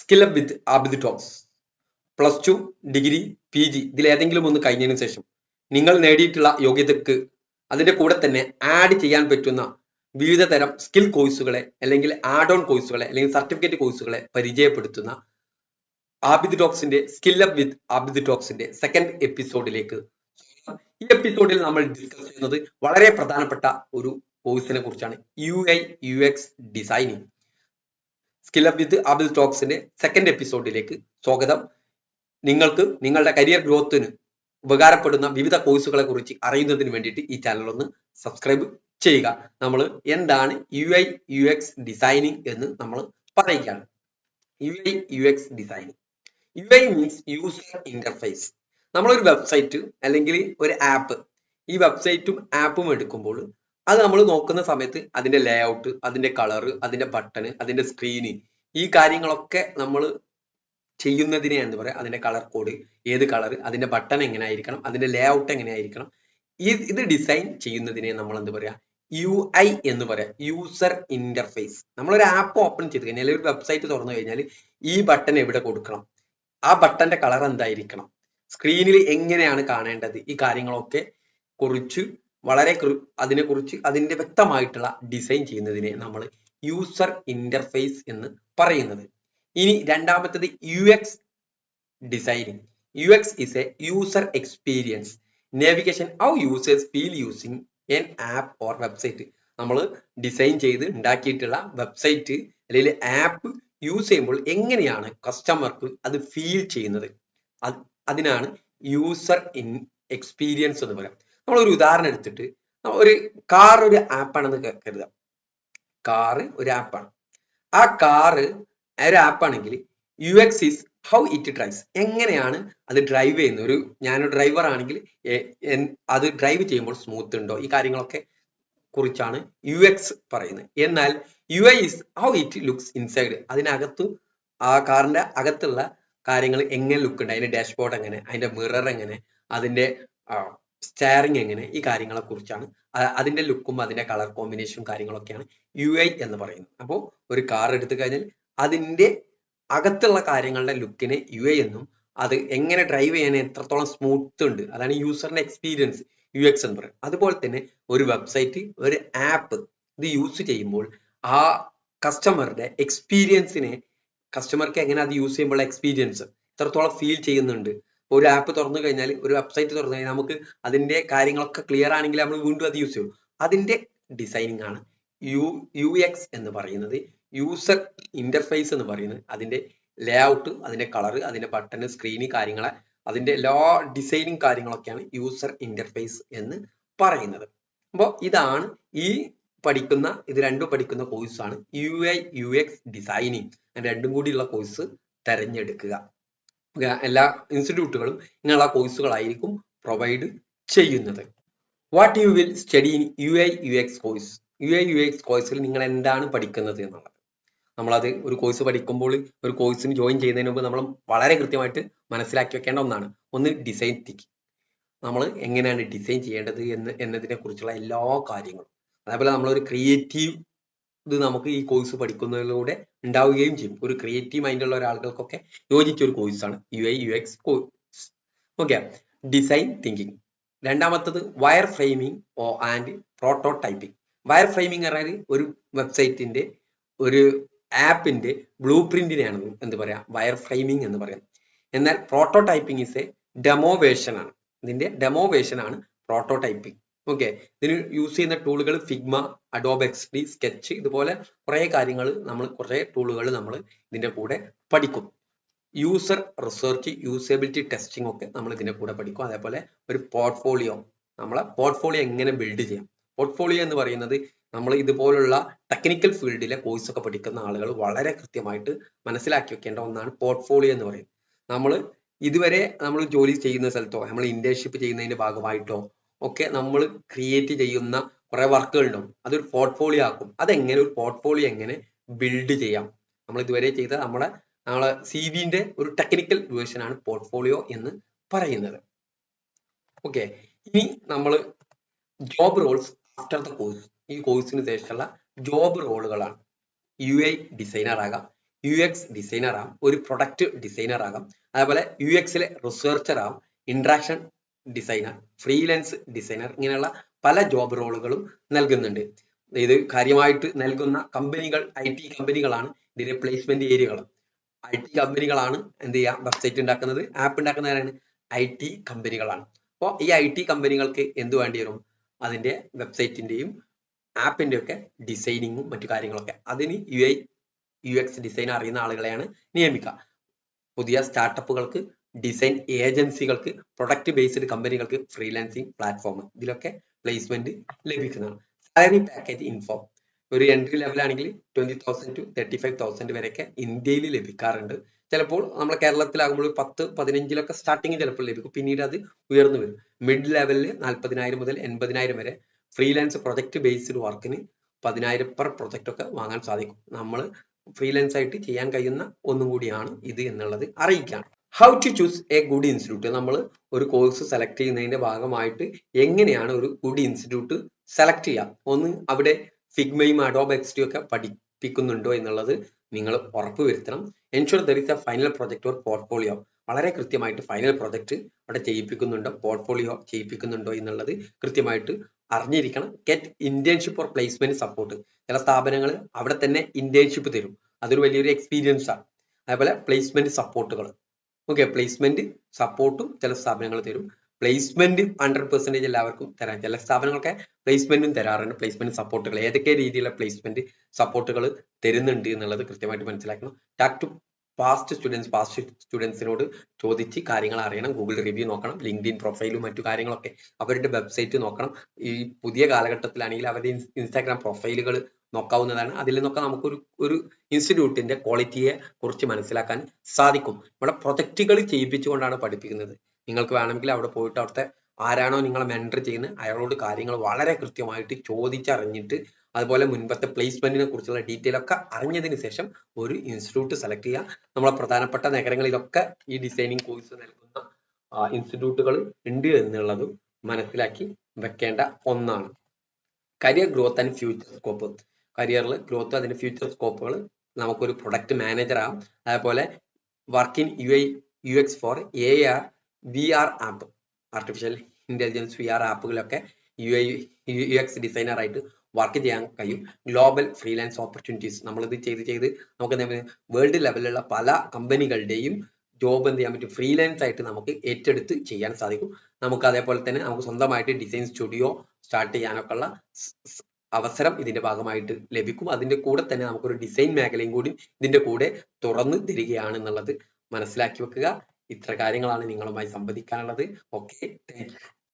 Skill up with Abid talks. +2, degree, PG ഇതിലേതെങ്കിലും ഒന്ന് കഴിഞ്ഞതിന് ശേഷം നിങ്ങൾ നേടിയിട്ടുള്ള യോഗ്യതയ്ക്ക് അതിന്റെ കൂടെ തന്നെ ആഡ് ചെയ്യാൻ പറ്റുന്ന വിവിധ തരം സ്കിൽ കോഴ്സുകളെ അല്ലെങ്കിൽ ആഡ് ഓൺ കോഴ്സുകളെ അല്ലെങ്കിൽ സർട്ടിഫിക്കറ്റ് കോഴ്സുകളെ പരിചയപ്പെടുത്തുന്ന ആബിദ് ടോക്സിന്റെ സ്കിൽ അപ്പ് വിത്ത് ആബിദ് ടോക്സിന്റെ സെക്കൻഡ് എപ്പിസോഡിലേക്ക്. ഈ എപ്പിസോഡിൽ നമ്മൾ ഡിസ്കസ് ചെയ്യുന്നത് വളരെ പ്രധാനപ്പെട്ട ഒരു കോഴ്സിനെ കുറിച്ചാണ്, UI/UX designing. Skill up with Abid ടോക്സിന്റെ സെക്കൻഡ് എപ്പിസോഡിലേക്ക് സ്വാഗതം. നിങ്ങൾക്ക് നിങ്ങളുടെ കരിയർ ഗ്രോത്തിന് ഉപകാരപ്പെടുന്ന വിവിധ കോഴ്സുകളെ കുറിച്ച് അറിയുന്നതിന് വേണ്ടിയിട്ട് ഈ ചാനൽ ഒന്ന് സബ്സ്ക്രൈബ് ചെയ്യുക. നമ്മൾ എന്താണ് UI/UX ഡിസൈനിങ് എന്ന് നമ്മൾ പറയുകയാണ്. UI/UX designing. UI means user interface. നമ്മളൊരു വെബ്സൈറ്റ് അല്ലെങ്കിൽ ഒരു ആപ്പ്, ഈ വെബ്സൈറ്റും ആപ്പും എടുക്കുമ്പോൾ അത് നമ്മൾ നോക്കുന്ന സമയത്ത് അതിന്റെ ലേഔട്ട്, അതിന്റെ കളറ്, അതിന്റെ ബട്ടണ്, അതിന്റെ സ്ക്രീന്, ഈ കാര്യങ്ങളൊക്കെ നമ്മൾ ചെയ്യുന്നതിനെ എന്ന് പറയാം അതിന്റെ കളർ കോഡ്, ഏത് കളർ, അതിന്റെ ബട്ടൺ എങ്ങനെ ആയിരിക്കണം, അതിന്റെ ലേഔട്ട് എങ്ങനെ ആയിരിക്കണം, ഇത് ഡിസൈൻ ചെയ്യുന്നതിനെ നമ്മൾ എന്ത് പറയാ, UI എന്ന് പറയാം, യൂസർ ഇന്റർഫേസ്. നമ്മളൊരു ആപ്പ് ഓപ്പൺ ചെയ്ത് കഴിഞ്ഞാൽ, ഒരു വെബ്സൈറ്റ് തുറന്നു കഴിഞ്ഞാൽ ഈ ബട്ടൺ എവിടെ കൊടുക്കണം, ആ ബട്ടന്റെ കളർ എന്തായിരിക്കണം, സ്ക്രീനിൽ എങ്ങനെയാണ് കാണേണ്ടത്, ഈ കാര്യങ്ങളൊക്കെ കുറിച്ച് അതിനെക്കുറിച്ച് അതിന്റെ വ്യക്തമായിട്ടുള്ള ഡിസൈൻ ചെയ്യുന്നതിനെ നമ്മൾ യൂസർ ഇന്റർഫേസ് എന്ന് പറയുന്നത്. ഇനി രണ്ടാമത്തത് UX designing. UX is a user experience navigation how users feel using an app or website. നമ്മൾ ഡിസൈൻ ചെയ്ത് ഉണ്ടാക്കിയിട്ടുള്ള വെബ്സൈറ്റ് അല്ലെങ്കിൽ ആപ്പ് യൂസ് ചെയ്യുമ്പോൾ എങ്ങനെയാണ് കസ്റ്റമർക്ക് അത് ഫീൽ ചെയ്യുന്നത്, അതിനാണ് യൂസർ എക്സ്പീരിയൻസ് എന്ന് പറയാം. നമ്മളൊരു ഉദാഹരണം എടുത്തിട്ട്, ഒരു കാർ ഒരു ആപ്പാണെന്ന് കരുതാം. കാറ് ഒരു ആപ്പാണ്. ആ കാറ് ഒരു ആപ്പാണെങ്കിൽ UX is how it drives, എങ്ങനെയാണ് അത് ഡ്രൈവ് ചെയ്യുന്നത്. ഞാനൊരു ഡ്രൈവർ ആണെങ്കിൽ അത് ഡ്രൈവ് ചെയ്യുമ്പോൾ സ്മൂത്ത് ഉണ്ടോ, ഈ കാര്യങ്ങളൊക്കെ കുറിച്ചാണ് UX പറയുന്നത്. എന്നാൽ UI is how it looks inside, അതിനകത്ത് ആ കാറിന്റെ അകത്തുള്ള കാര്യങ്ങൾ എങ്ങനെ ലുക്ക് ഉണ്ട്, അതിന്റെ ഡാഷ്ബോർഡ് എങ്ങനെ, അതിന്റെ മിറർ എങ്ങനെ, അതിന്റെ സ്റ്റിയറിംഗ് എങ്ങനെ, ഈ കാര്യങ്ങളെ കുറിച്ചാണ്, അതിന്റെ ലുക്കും അതിന്റെ കളർ കോമ്പിനേഷനും കാര്യങ്ങളൊക്കെയാണ് UI എന്ന് പറയുന്നത്. അപ്പോൾ ഒരു കാർ എടുത്തു കഴിഞ്ഞാൽ അതിന്റെ അകത്തുള്ള കാര്യങ്ങളുടെ ലുക്കിനെ UI എന്നും, അത് എങ്ങനെ ഡ്രൈവ് ചെയ്യാൻ എത്രത്തോളം സ്മൂത്ത് ഉണ്ട്, അതാണ് യൂസറിന്റെ എക്സ്പീരിയൻസ് UX എന്ന് പറയും. അതുപോലെ തന്നെ ഒരു വെബ്സൈറ്റ്, ഒരു ആപ്പ് ഇത് യൂസ് ചെയ്യുമ്പോൾ ആ കസ്റ്റമറുടെ എക്സ്പീരിയൻസിനെ, കസ്റ്റമർക്ക് എങ്ങനെ അത് യൂസ് ചെയ്യുമ്പോൾ എക്സ്പീരിയൻസ് എത്രത്തോളം ഫീൽ ചെയ്യുന്നുണ്ട്. ഒരു ആപ്പ് തുറന്നു കഴിഞ്ഞാൽ, ഒരു വെബ്സൈറ്റ് തുറന്നു കഴിഞ്ഞാൽ നമുക്ക് അതിന്റെ കാര്യങ്ങളൊക്കെ ക്ലിയർ ആണെങ്കിൽ നമ്മൾ വീണ്ടും അത് യൂസ് ചെയ്യും. അതിന്റെ ഡിസൈനിങ് ആണ് UX എന്ന് പറയുന്നത്. യൂസർ ഇന്റർഫേസ് എന്ന് പറയുന്നത് അതിന്റെ ലേഔട്ട്, അതിന്റെ കളർ, അതിന്റെ ബട്ടൺ, സ്ക്രീന്, കാര്യങ്ങളെ അതിന്റെ എല്ലാ ഡിസൈനിങ് കാര്യങ്ങളൊക്കെയാണ് യൂസർ ഇന്റർഫേസ് എന്ന് പറയുന്നത്. അപ്പോൾ ഇതാണ് ഇത് രണ്ടും പഠിക്കുന്ന കോഴ്സാണ് UI/UX ഡിസൈനിങ്. രണ്ടും കൂടിയുള്ള കോഴ്സ് തെരഞ്ഞെടുക്കുക. എല്ലാ ഇൻസ്റ്റിറ്റ്യൂട്ടുകളും ഇങ്ങനെയുള്ള കോഴ്സുകളായിരിക്കും പ്രൊവൈഡ് ചെയ്യുന്നത്. What you will study in UI/UX course. UI/UX കോഴ്സിൽ നിങ്ങൾ എന്താണ് പഠിക്കുന്നത് എന്നുള്ളത്, നമ്മളത് ഒരു കോഴ്സ് പഠിക്കുമ്പോൾ, ഒരു കോഴ്സിന് ജോയിൻ ചെയ്യുന്നതിന് മുമ്പ് നമ്മൾ വളരെ കൃത്യമായിട്ട് മനസ്സിലാക്കി വെക്കേണ്ട ഒന്നാണ്. ഒന്ന് ഡിസൈൻ തിങ്കിങ്, നമ്മൾ എങ്ങനെയാണ് ഡിസൈൻ ചെയ്യേണ്ടത് എന്നതിനെ കുറിച്ചുള്ള എല്ലാ കാര്യങ്ങളും. അതേപോലെ നമ്മളൊരു ക്രിയേറ്റീവ് ഇത് നമുക്ക് ഈ കോഴ്സ് പഠിക്കുന്നതിലൂടെ ഉണ്ടാവുകയും ചെയ്യും. ഒരു ക്രിയേറ്റീവ് മൈൻഡുള്ള ഒരാളുകൾക്കൊക്കെ യോജിച്ച ഒരു കോഴ്സാണ് UI/UX course. Okay, design thinking. രണ്ടാമത്തത് wireframing and prototyping. Wireframing പറഞ്ഞാൽ ഒരു വെബ്സൈറ്റിന്റെ, ഒരു ആപ്പിന്റെ ബ്ലൂ പ്രിന്റിനെയാണ് എന്ത് പറയാ, വയർ ഫ്രെയിമിംഗ് എന്ന് പറയാം. എന്നാൽ prototyping is A demo version ആണ്. ഇതിന്റെ ഡെമോ വേർഷൻ ആണ് പ്രോട്ടോടൈപ്പിംഗ്. ഓക്കെ, ഇതിന് യൂസ് ചെയ്യുന്ന ടൂളുകൾ ഫിഗ്മ, അഡോബ് XD, സ്കെച്ച്, ഇതുപോലെ കുറേ ടൂളുകൾ നമ്മൾ ഇതിന്റെ കൂടെ പഠിക്കും. യൂസർ റിസർച്ച്, യൂസബിലിറ്റി ടെസ്റ്റിംഗ് ഒക്കെ നമ്മൾ ഇതിന്റെ കൂടെ പഠിക്കും. അതേപോലെ ഒരു പോർട്ട്ഫോളിയോ, നമ്മളെ പോർട്ട്ഫോളിയോ എങ്ങനെ ബിൽഡ് ചെയ്യാം. പോർട്ട്ഫോളിയോ എന്ന് പറയുന്നത് നമ്മൾ ഇതുപോലുള്ള ടെക്നിക്കൽ ഫീൽഡിലെ കോഴ്സ് ഒക്കെ പഠിക്കുന്ന ആളുകൾ വളരെ കൃത്യമായിട്ട് മനസ്സിലാക്കി വെക്കേണ്ട ഒന്നാണ് പോർട്ട്ഫോളിയോ എന്ന് പറയുന്നത്. ഇതുവരെ നമ്മൾ ജോലി ചെയ്യുന്ന സ്ഥലത്തോ നമ്മൾ ഇന്റേൺഷിപ്പ് ചെയ്യുന്നതിന്റെ ഭാഗമായിട്ടോ ഒക്കെ നമ്മൾ ക്രിയേറ്റ് ചെയ്യുന്ന കുറെ വർക്കുകൾ ഉണ്ടാവും. അതൊരു പോർട്ട്ഫോളിയോ ആക്കും. അതെങ്ങനെ ഒരു പോർട്ട്ഫോളിയോ എങ്ങനെ ബിൽഡ് ചെയ്യാം, നമ്മൾ ഇതുവരെ ചെയ്ത നമ്മളെ CV-ന്റെ ഒരു ടെക്നിക്കൽ വേർഷൻ ആണ് പോർട്ട്ഫോളിയോ എന്ന് പറയുന്നത്. ഓക്കെ, ഇനി നമ്മൾ job Rolls after the course. ഈ കോഴ്സിന് ശേഷമുള്ള ജോബ് റോളുകളാണ് UI ഡിസൈനർ ആകാം, UX ഡിസൈനർ ആകാം, ഒരു പ്രൊഡക്റ്റ് ഡിസൈനർ ആകാം, അതേപോലെ UX-ലെ റിസർച്ചർ ആകാം, ഇന്ററാക്ഷൻ ഡിസൈനർ, ഫ്രീലാൻസ് ഡിസൈനർ, ഇങ്ങനെയുള്ള പല ജോബ് റോളുകളും നൽകുന്നുണ്ട്. ഇത് കാര്യമായിട്ട് നൽകുന്ന കമ്പനികൾ IT കമ്പനികളാണ്. ഇതിന്റെ പ്ലേസ്മെന്റ് ഏരിയകൾ IT കമ്പനികളാണ് എന്ത് ചെയ്യുക, വെബ്സൈറ്റ് ഉണ്ടാക്കുന്നത്, ആപ്പ് ഉണ്ടാക്കുന്നവരാണ് IT കമ്പനികളാണ്. അപ്പോൾ ഈ IT കമ്പനികൾക്ക് എന്ത് വേണ്ടി വരും? അതിന്റെ വെബ്സൈറ്റിന്റെയും ആപ്പിന്റെ ഒക്കെ ഡിസൈനിങ്ങും മറ്റു കാര്യങ്ങളൊക്കെ അതിന് UI UX ഡിസൈൻ അറിയുന്ന ആളുകളെയാണ് നിയമിക്കുക. പുതിയ സ്റ്റാർട്ടപ്പുകൾക്ക്, ഡിസൈൻ ഏജൻസികൾക്ക്, പ്രൊഡക്റ്റ് ബേസ്ഡ് കമ്പനികൾക്ക് ഫ്രീലാൻസിങ് പ്ലാറ്റ്ഫോം, ഇതിലൊക്കെ പ്ലേസ്മെന്റ് ലഭിക്കുന്നതാണ്. സാലറി പാക്കേജ് ഇൻഫോ, ഒരു എൻട്രി ലെവൽ ആണെങ്കിൽ 20,000 to 35,000 വരെയൊക്കെ ഇന്ത്യയിൽ ലഭിക്കാറുണ്ട്. ചിലപ്പോൾ നമ്മൾ കേരളത്തിലാകുമ്പോൾ 10-15 സ്റ്റാർട്ടിങ് ചിലപ്പോൾ ലഭിക്കും, പിന്നീട് അത് ഉയർന്നു വരും. മിഡ് ലെവലിൽ 40,000 മുതൽ 80,000 വരെ ഫ്രീലാൻസ് പ്രൊജക്ട് ബേസ്ഡ് വർക്കിന് 10,000 പെർ പ്രൊജക്ട് ഒക്കെ വാങ്ങാൻ സാധിക്കും. നമ്മൾ ഫ്രീലാൻസ് ആയിട്ട് ചെയ്യാൻ കഴിയുന്ന ഒന്നും കൂടിയാണ് ഇത് എന്നുള്ളത് അറിയിക്കുകയാണ്. How to choose a good institute, നമ്മൾ ഒരു കോഴ്സ് സെലക്ട് ചെയ്യുന്നതിന്റെ ഭാഗമായിട്ട് എങ്ങനെയാണ് ഒരു ഗുഡ് ഇൻസ്റ്റിറ്റ്യൂട്ട് സെലക്ട് ചെയ്യാം. ഒന്ന്, അവിടെ ഫിഗ്മയും അഡോബ് എക്സ്ഡിയും ഒക്കെ പഠിപ്പിക്കുന്നുണ്ടോ എന്നുള്ളത് നിങ്ങൾ ഉറപ്പുവരുത്തണം. Ensure there is A final project or portfolio, വളരെ കൃത്യമായിട്ട് ഫൈനൽ പ്രൊജക്ട് അവിടെ ചെയ്യിപ്പിക്കുന്നുണ്ടോ, പോർട്ട്ഫോളിയോ ചെയ്യിപ്പിക്കുന്നുണ്ടോ എന്നുള്ളത് കൃത്യമായിട്ട് അറിഞ്ഞിരിക്കണം. Get internship or placement support, ചില സ്ഥാപനങ്ങൾ അവിടെ തന്നെ ഇന്റേൺഷിപ്പ് തരും, അതൊരു വലിയൊരു എക്സ്പീരിയൻസ് ആണ്. അതേപോലെ പ്ലേസ്മെന്റ് സപ്പോർട്ടുകൾ, ഓക്കെ, പ്ലേസ്മെന്റ് സപ്പോർട്ടും ചില സ്ഥാപനങ്ങൾ തരും. പ്ലേസ്മെന്റ് 100% എല്ലാവർക്കും തരാം, ചില സ്ഥാപനങ്ങളൊക്കെ പ്ലേസ്മെന്റും തരാറുണ്ട്. പ്ലേസ്മെന്റ് സപ്പോർട്ടുകൾ, ഏതൊക്കെ രീതിയിലുള്ള പ്ലേസ്മെന്റ് സപ്പോർട്ടുകൾ തരുന്നുണ്ട് എന്നുള്ളത് കൃത്യമായിട്ട് മനസ്സിലാക്കണം. ടാക്ക് ടു പാസ്റ്റ് സ്റ്റുഡൻസിനോട് ചോദിച്ച് കാര്യങ്ങൾ അറിയണം. ഗൂഗിൾ റിവ്യൂ നോക്കണം, ലിങ്ക്ഡിൻ പ്രൊഫൈലും മറ്റു കാര്യങ്ങളൊക്കെ, അവരുടെ വെബ്സൈറ്റ് നോക്കണം. ഈ പുതിയ കാലഘട്ടത്തിലാണെങ്കിൽ അവരുടെ ഇൻസ്റ്റാഗ്രാം പ്രൊഫൈലുകൾ നോക്കാവുന്നതാണ്. അതിൽ നിന്നൊക്കെ നമുക്കൊരു ഇൻസ്റ്റിറ്റ്യൂട്ടിന്റെ ക്വാളിറ്റിയെ കുറിച്ച് മനസ്സിലാക്കാൻ സാധിക്കും. ഇവിടെ പ്രൊജക്റ്റുകൾ ചെയ്യിപ്പിച്ചുകൊണ്ടാണ് പഠിപ്പിക്കുന്നത്. നിങ്ങൾക്ക് വേണമെങ്കിൽ അവിടെ പോയിട്ട് അവിടുത്തെ ആരാണോ നിങ്ങളെ മെന്റർ ചെയ്യുന്നത് അയാളോട് കാര്യങ്ങൾ വളരെ കൃത്യമായിട്ട് ചോദിച്ചറിഞ്ഞിട്ട്, അതുപോലെ മുൻപത്തെ പ്ലേസ്മെന്റിനെ കുറിച്ചുള്ള ഡീറ്റെയിൽ ഒക്കെ അറിഞ്ഞതിന് ശേഷം ഒരു ഇൻസ്റ്റിറ്റ്യൂട്ട് സെലക്ട് ചെയ്യുക. നമ്മളെ പ്രധാനപ്പെട്ട നഗരങ്ങളിലൊക്കെ ഈ ഡിസൈനിങ് കോഴ്സ് നൽകുന്ന ഇൻസ്റ്റിറ്റ്യൂട്ടുകൾ ഉണ്ട് എന്നുള്ളതും മനസ്സിലാക്കി വെക്കേണ്ട ഒന്നാണ്. Career growth and future scope, കരിയറിൽ ഗ്രോത്ത്, അതിന്റെ ഫ്യൂച്ചർ സ്കോപ്പുകൾ, നമുക്കൊരു പ്രൊഡക്റ്റ് മാനേജർ ആകാം, അതേപോലെ work in UX for AR VR app, artificial intelligence VR ആപ്പുകളൊക്കെ UX ഡിസൈനർ ആയിട്ട് വർക്ക് ചെയ്യാൻ കഴിയും. ഗ്ലോബൽ ഫ്രീലാൻസ് ഓപ്പർച്യൂണിറ്റീസ്, നമ്മളിത് ചെയ്ത് നമുക്ക് വേൾഡ് ലെവലിലുള്ള പല കമ്പനികളുടെയും ജോബ് എന്ത് ചെയ്യാൻ പറ്റും, ഫ്രീലാൻസ് ആയിട്ട് നമുക്ക് ഏറ്റെടുത്ത് ചെയ്യാൻ സാധിക്കും. നമുക്ക് അതേപോലെ തന്നെ നമുക്ക് സ്വന്തമായിട്ട് ഡിസൈൻ സ്റ്റുഡിയോ സ്റ്റാർട്ട് ചെയ്യാനൊക്കെ ഉള്ള അവസരം ഇതിന്റെ ഭാഗമായിട്ട് ലഭിക്കും. അതിന്റെ കൂടെ തന്നെ നമുക്കൊരു ഡിസൈൻ മേഖലയും കൂടി ഇതിന്റെ കൂടെ തുറന്നു തരികയാണ് എന്നുള്ളത് മനസ്സിലാക്കി വെക്കുക. ഇത്ര കാര്യങ്ങളാണ് നിങ്ങളുമായി സംവദിക്കാനുള്ളത്. Okay, thank you.